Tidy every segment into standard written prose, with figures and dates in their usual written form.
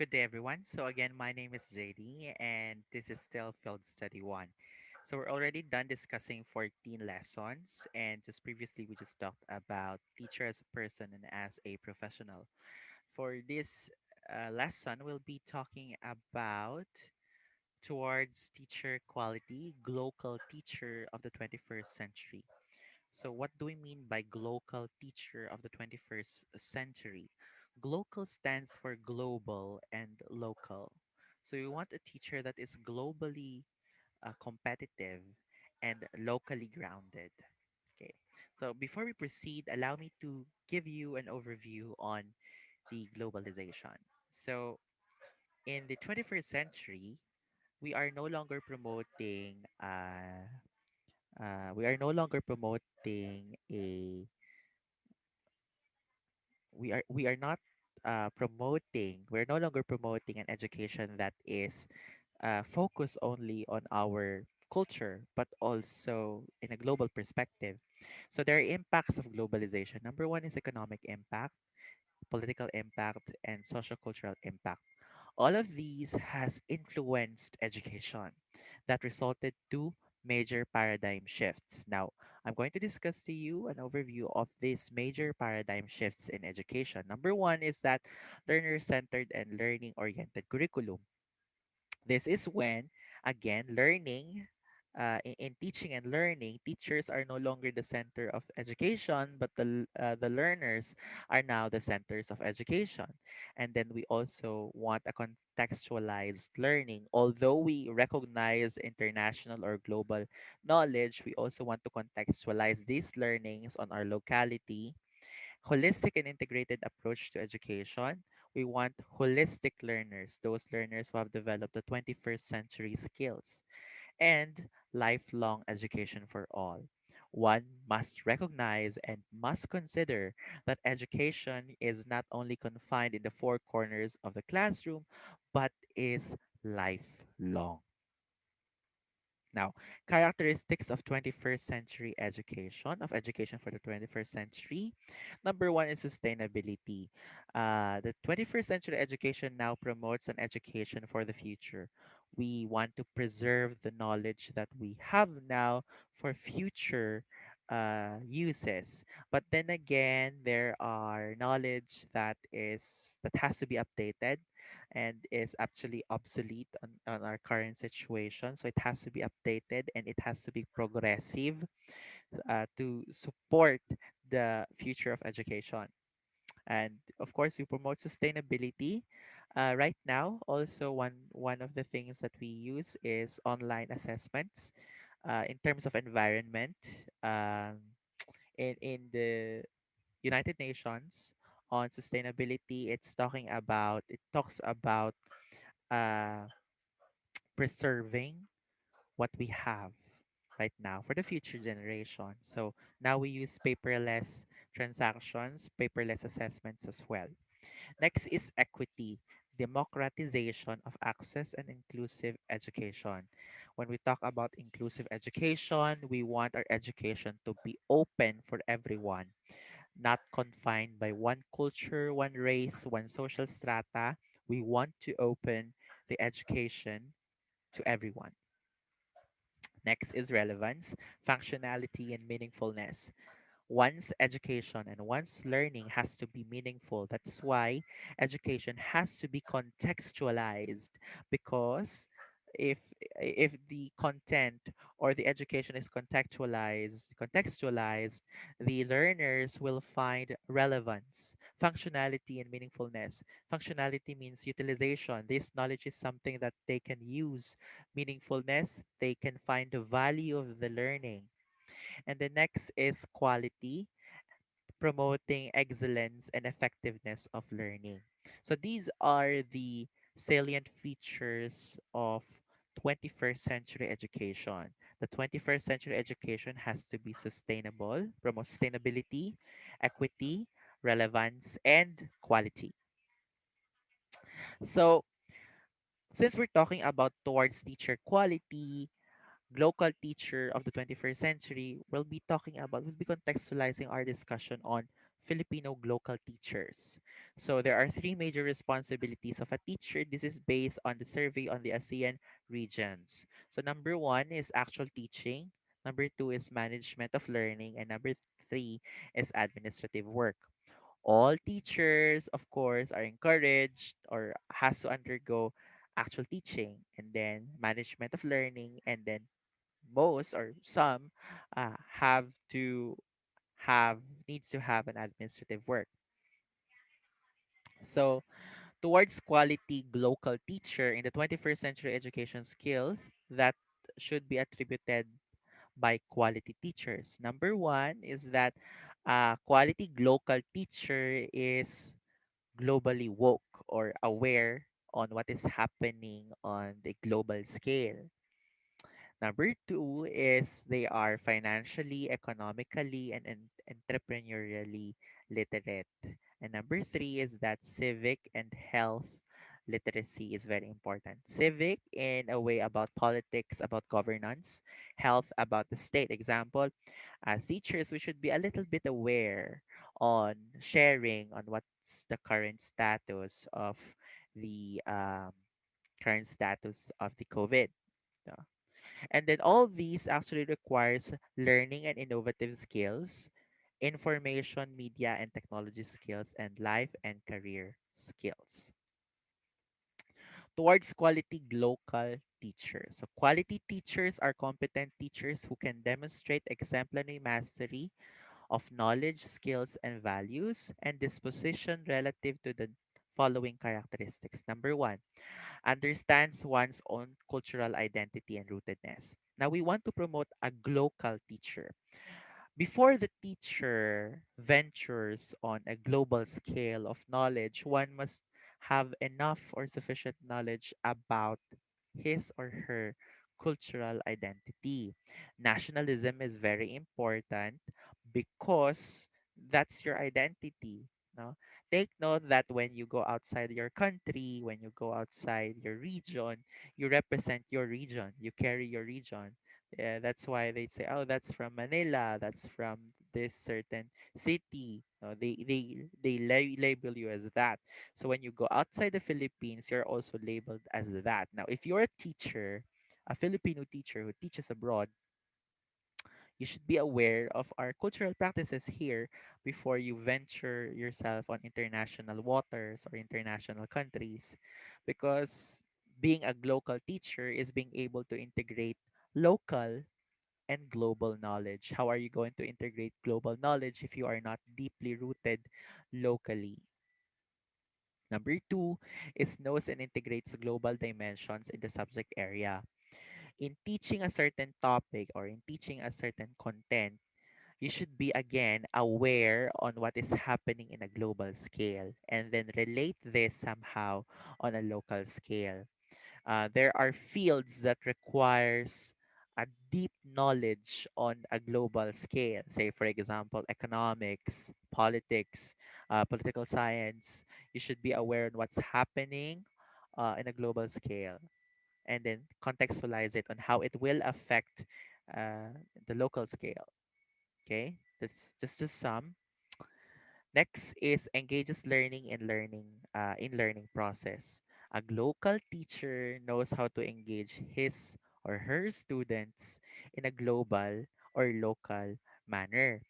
Good day, everyone. So, again, my name is JD, and this is still Field Study 1. So, we're already done discussing 14 lessons, and just previously, we just talked about teacher as a person and as a professional. For this lesson, we'll be talking about towards teacher quality, global teacher of the 21st century. So, what do we mean by global teacher of the 21st century? Global stands for global and local. So, you want a teacher that is globally competitive and locally grounded. Okay. So, before we proceed, allow me to give you an overview on the globalization. So, in the 21st century, we are no longer promoting we are no longer promoting a we are not promoting we're no longer promoting an education that is focused only on our culture but also in a global perspective. So there are impacts of globalization. Number one is economic impact, political impact, and social cultural impact. All of these has influenced education that resulted to major paradigm shifts. Now, I'm going to discuss to you an overview of these major paradigm shifts in education. Number one is that learner-centered and learning-oriented curriculum. This is when, again, learning, in teaching and learning, teachers are no longer the center of education, but the learners are now the centers of education. And then we also want a contextualized learning. Although we recognize international or global knowledge, we also want to contextualize these learnings on our locality. Holistic and integrated approach to education. We want holistic learners, those learners who have developed the 21st century skills, and lifelong education for all. One must recognize and must consider that education is not only confined in the four corners of the classroom, but is lifelong. Now, characteristics of 21st century education, of education for the 21st century. Number one is sustainability. The 21st century education now promotes an education for the future. We want to preserve the knowledge that we have now for future uses. But then again, there are knowledge that has to be updated and is actually obsolete on our current situation. So it has to be updated and it has to be progressive to support the future of education. And of course, we promote sustainability. Right now, also one of the things that we use is online assessments in terms of environment. In the United Nations on sustainability, it talks about uh, preserving what we have right now for the future generation. So now we use paperless transactions, paperless assessments as well. Next is equity, democratization of access and inclusive education. When we talk about inclusive education, we want our education to be open for everyone, not confined by one culture, one race, one social strata. We want to open the education to everyone. Next is relevance, functionality, and meaningfulness. One's education and one's learning has to be meaningful. That's why education has to be contextualized, because if if the content or the education is contextualized, the learners will find relevance, functionality, and meaningfulness. Functionality means utilization. This knowledge is something that they can use. Meaningfulness, they can find the value of the learning. And the next is quality, promoting excellence and effectiveness of learning. So these are the salient features of 21st century education. The 21st century education has to be sustainable, promote sustainability, equity, relevance, and quality. So since we're talking about towards teacher quality, local teacher of the 21st century, we'll be contextualizing our discussion on Filipino local teachers. So there are three major responsibilities of a teacher. This is based on the survey on the ASEAN regions. So number one is actual teaching. Number two is management of learning. And number three is administrative work. All teachers, of course, are encouraged or has to undergo actual teaching and then management of learning, and then most or some have to have needs to have an administrative work. So towards quality local teacher in the 21st century education skills that should be attributed by quality teachers. Number one is that quality local teacher is globally woke or aware on what is happening on the global scale. Number two is they are financially, economically, and entrepreneurially literate. And number three is that civic and health literacy is very important. Civic in a way about politics, about governance, health about the state. Example, as teachers, we should be a little bit aware on sharing on what's the current status of the COVID. And then all these actually requires learning and innovative skills, information, media and technology skills, and life and career skills. Towards quality local teachers. So quality teachers are competent teachers who can demonstrate exemplary mastery of knowledge, skills, and values and disposition relative to the following characteristics. Number one, understands one's own cultural identity and rootedness. Now, we want to promote a local teacher. Before the teacher ventures on a global scale of knowledge, one must have enough or sufficient knowledge about his or her cultural identity. Nationalism is very important because that's your identity. No? Take note that when you go outside your country, when you go outside your region, you represent your region, you carry your region. Yeah, that's why they say, "Oh, that's from Manila. That's from this certain city." No, they label you as that. So when you go outside the Philippines, you're also labeled as that. Now, if you're a teacher, a Filipino teacher who teaches abroad, you should be aware of our cultural practices here before you venture yourself on international waters or international countries, because being a local teacher is being able to integrate local and global knowledge. How are you going to integrate global knowledge if you are not deeply rooted locally? Number two is knows and integrates global dimensions in the subject area. In teaching a certain topic or in teaching a certain content, you should be again aware on what is happening in a global scale and then relate this somehow on a local scale. There are fields that requires a deep knowledge on a global scale. Say, for example, economics, politics, political science. You should be aware of what's happening in a global scale, and then contextualize it on how it will affect the local scale. Okay, that's just some. Next is engages learning and learning in learning process. A local teacher knows how to engage his or her students in a global or local manner.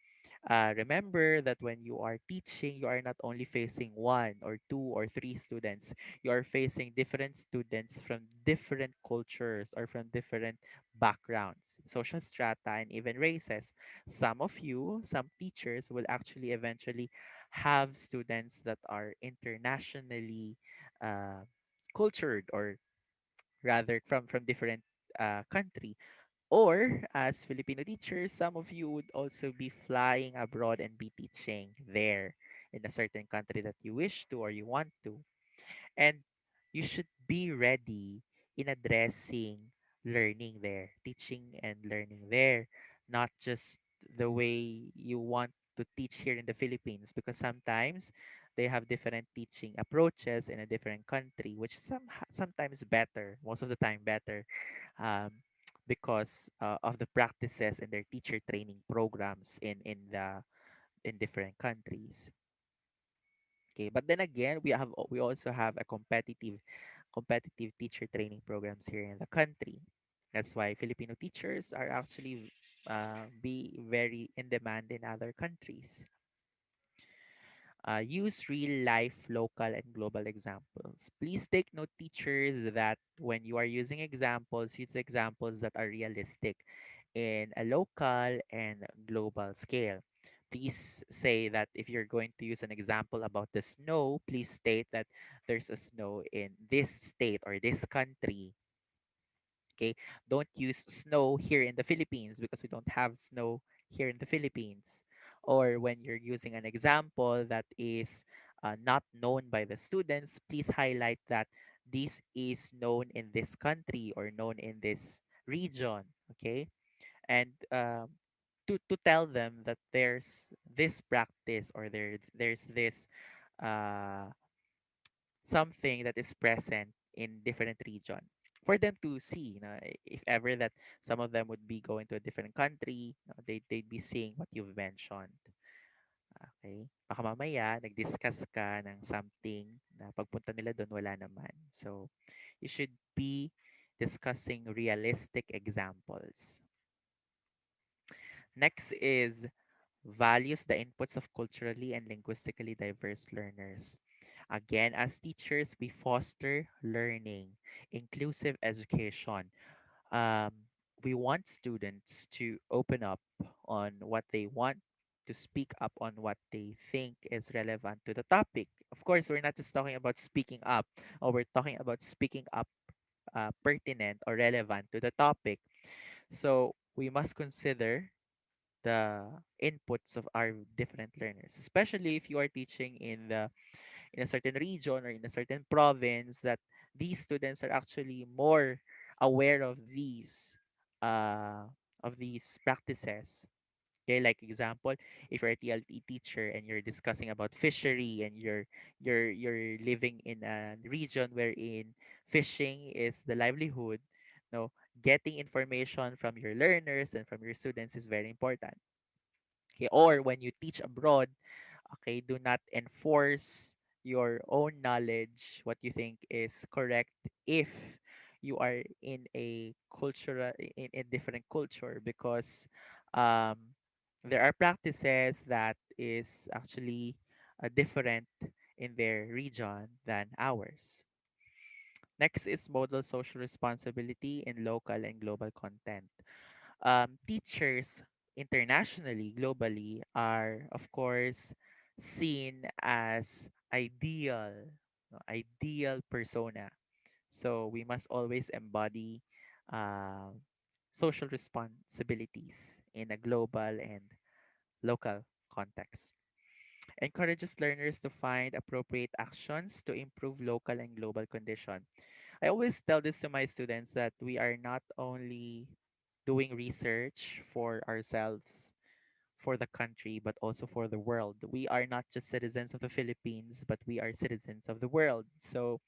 Remember that when you are teaching, you are not only facing one or two or three students, you are facing different students from different cultures or from different backgrounds, social strata, and even races. Some of you, some teachers, will actually eventually have students that are internationally uh, cultured, or rather from different country. Or as Filipino teachers, some of you would also be flying abroad and be teaching there in a certain country that you wish to or you want to. And you should be ready in addressing learning there, teaching and learning there, not just the way you want to teach here in the Philippines, because sometimes they have different teaching approaches in a different country, which sometimes better, most of the time better, um, because of the practices and their teacher training programs in the in different countries. Okay, but then again, we also have a competitive teacher training programs here in the country. That's why Filipino teachers are actually be very in demand in other countries. Use real life, local, and global examples. Please take note, teachers, that when you are using examples, use examples that are realistic in a local and global scale. Please say that if you're going to use an example about the snow, please state that there's a snow in this state or this country. Okay, don't use snow here in the Philippines because we don't have snow here in the Philippines. Or when you're using an example that is not known by the students, please highlight that this is known in this country or known in this region. Okay, and to tell them that there's this practice or there's this uh, something that is present in different region for them to see, if ever that some of them would be going to a different country, they'd be seeing what you've mentioned. Okay, baka mamaya nag-discuss ka ng something na pagpunta nila doon wala naman, so you should be discussing realistic examples. Next is values the inputs of culturally and linguistically diverse learners. Again, as teachers, we foster learning, inclusive education. Um, we want students to open up on what they want, to speak up on what they think is relevant to the topic. Of course, we're not just talking about speaking up, or we're talking about speaking up pertinent or relevant to the topic. So we must consider the inputs of our different learners, especially if you are teaching in a certain region or in a certain province, that these students are actually more aware uh, of these practices. Okay, like example, if you're a TLT teacher and you're discussing about fishery and you're living in a region wherein fishing is the livelihood, no, getting information from your learners and from your students is very important. Okay, or when you teach abroad, okay, do not enforce your own knowledge, what you think is correct, if you are in in a different culture, because um, there are practices that is actually different in their region than ours. Next is model social responsibility in local and global content. Teachers internationally, globally, are of course seen as ideal persona. So we must always embody uh, social responsibilities in a global and local context. Encourages learners to find appropriate actions to improve local and global condition. I always tell this to my students that we are not only doing research for ourselves, for the country, but also for the world. We are not just citizens of the Philippines, but we are citizens of the world. So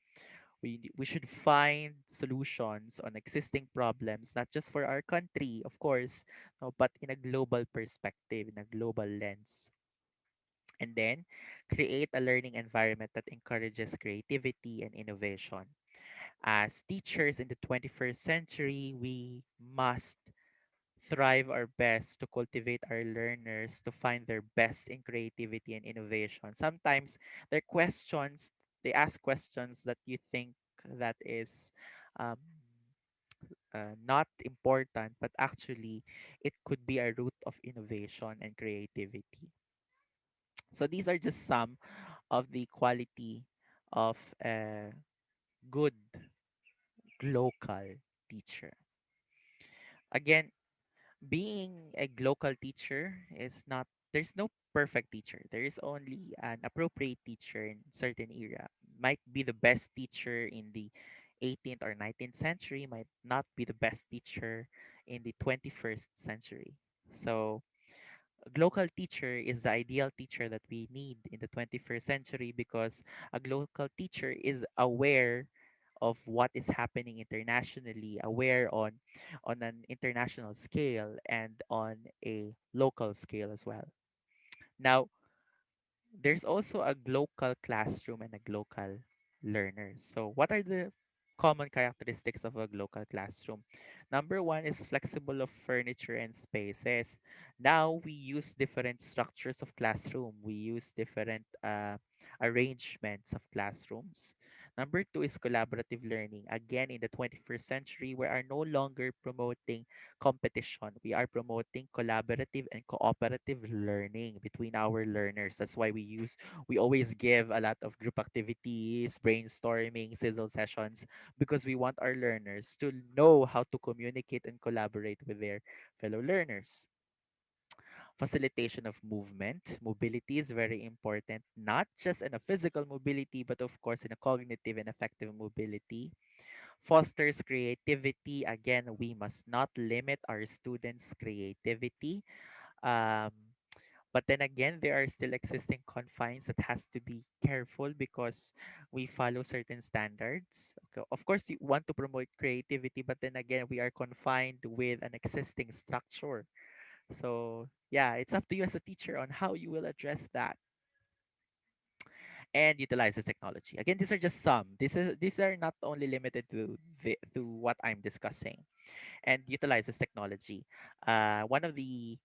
we should find solutions on existing problems, not just for our country, of course, no, but in a global perspective, in a global lens. And then create a learning environment that encourages creativity and innovation. As teachers in the 21st century, we must thrive our best to cultivate our learners to find their best in creativity and innovation. Sometimes their questions, they ask questions that you think that is um, not important, but actually it could be a root of innovation and creativity. So these are just some of the quality of a good local teacher. Again, being a local teacher is not, there's no perfect teacher. There is only an appropriate teacher in certain area. Might be the best teacher in the 18th or 19th century, might not be the best teacher in the 21st century. So local teacher is the ideal teacher that we need in the 21st century, because a local teacher is aware of what is happening internationally, aware on an international scale and on a local scale as well. Now, there's also a local classroom and a local learner. So, what are the common characteristics of a local classroom? Number one is flexible of furniture and spaces. Now we use different structures of classroom. We use different arrangements of classrooms. Number two is collaborative learning. Again, in the 21st century, we are no longer promoting competition. We are promoting collaborative and cooperative learning between our learners. That's why we always give a lot of group activities, brainstorming, sizzle sessions, because we want our learners to know how to communicate and collaborate with their fellow learners. Facilitation of movement. Mobility is very important, not just in a physical mobility, but of course in a cognitive and affective mobility. Fosters creativity. Again, we must not limit our students' creativity. Um, but then again, there are still existing confines that has to be careful because we follow certain standards. Okay. Of course, you want to promote creativity, but then again, we are confined with an existing structure. So yeah, it's up to you as a teacher on how you will address that and utilizes technology. Again, these are just some. These are not only limited to what I'm discussing, and utilizes technology. One of the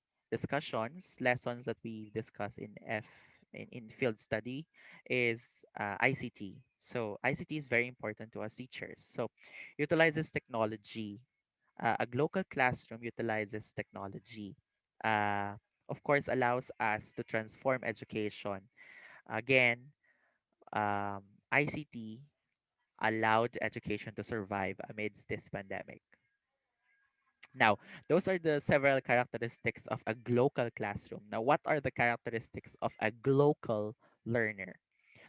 lessons that we discuss in field study is ICT. So ICT is very important to us teachers. So utilizes technology. A local classroom utilizes technology. Uh, of course, allows us to transform education. Again, um, ICT allowed education to survive amidst this pandemic. Now, those are the several characteristics of a global classroom. Now, what are the characteristics of a global learner?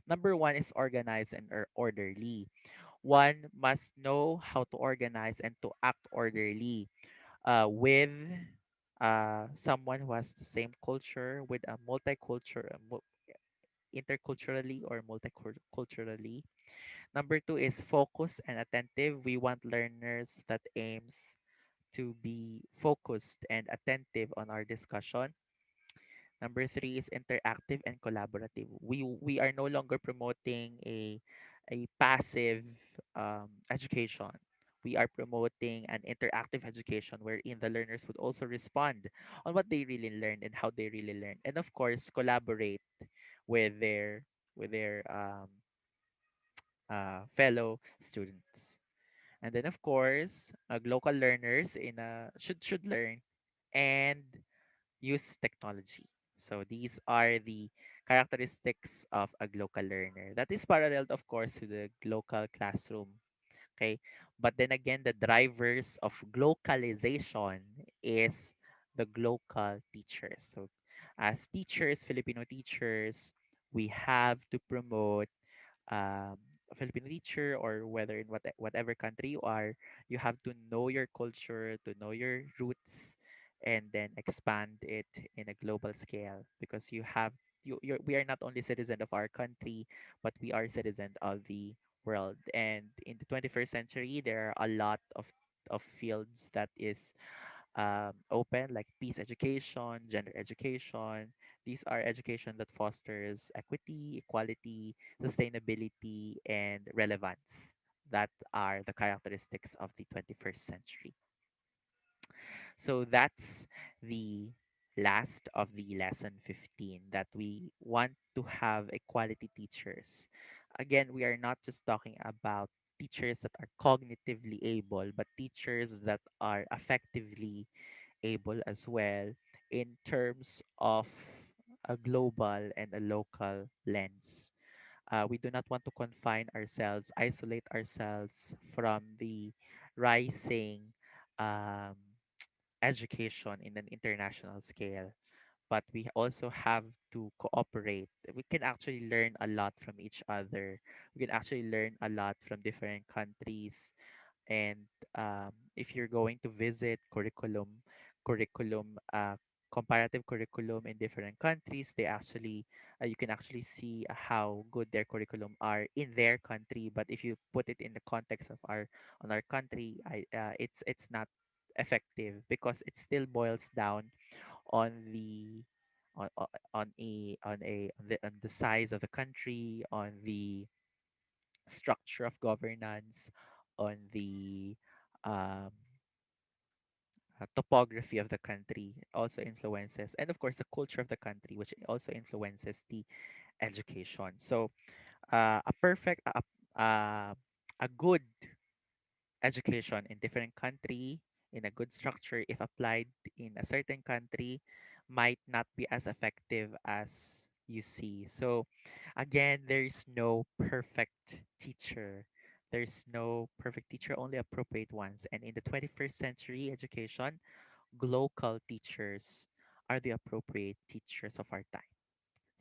Number one is organized and orderly. One must know how to organize and to act orderly with someone who has the same culture, with a interculturally or multiculturally. Number two is focused and attentive. We want learners that aims to be focused and attentive on our discussion. Number three is interactive and collaborative. We are no longer promoting a passive education. We are promoting an interactive education wherein the learners would also respond on what they really learned and how they really learned, and of course collaborate with their fellow students. And then of course, local learners should learn and use technology. So these are the characteristics of a local learner. That is parallel, of course, to the local classroom. Okay, but then again, the drivers of glocalization is the local teachers. So, as teachers, Filipino teachers, we have to promote um, a Filipino teacher, or whether in whatever country you are, you have to know your culture, to know your roots, and then expand it in a global scale because we are not only citizen of our country, but we are citizen of the world. And in the 21st century, there are a lot of fields that is open, like peace education, gender education. These are education that fosters equity, equality, sustainability, and relevance. That are the characteristics of the 21st century. So that's the last of the lesson 15, that we want to have equality teachers. Again, we are not just talking about teachers that are cognitively able, but teachers that are effectively able as well in terms of a global and a local lens. We do not want to confine ourselves, isolate ourselves from the rising um, education in an international scale. But we also have to cooperate. We can actually learn a lot from each other. We can actually learn a lot from different countries, and if you're going to visit curriculum comparative curriculum in different countries, they actually you can actually see how good their curriculum are in their country. But if you put it in the context of our country, it's not effective because it still boils down on the on the size of the country, on the structure of governance, on the um, topography of the country also influences, and of course the culture of the country, which also influences the education. So a perfect a good education in different country in a good structure, if applied in a certain country, might not be as effective as you see. So again, there's no perfect teacher. There's no perfect teacher, only appropriate ones. And in the 21st century education, local teachers are the appropriate teachers of our time.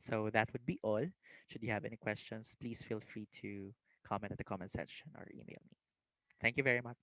So that would be all. Should you have any questions, please feel free to comment at the comment section or email me. Thank you very much.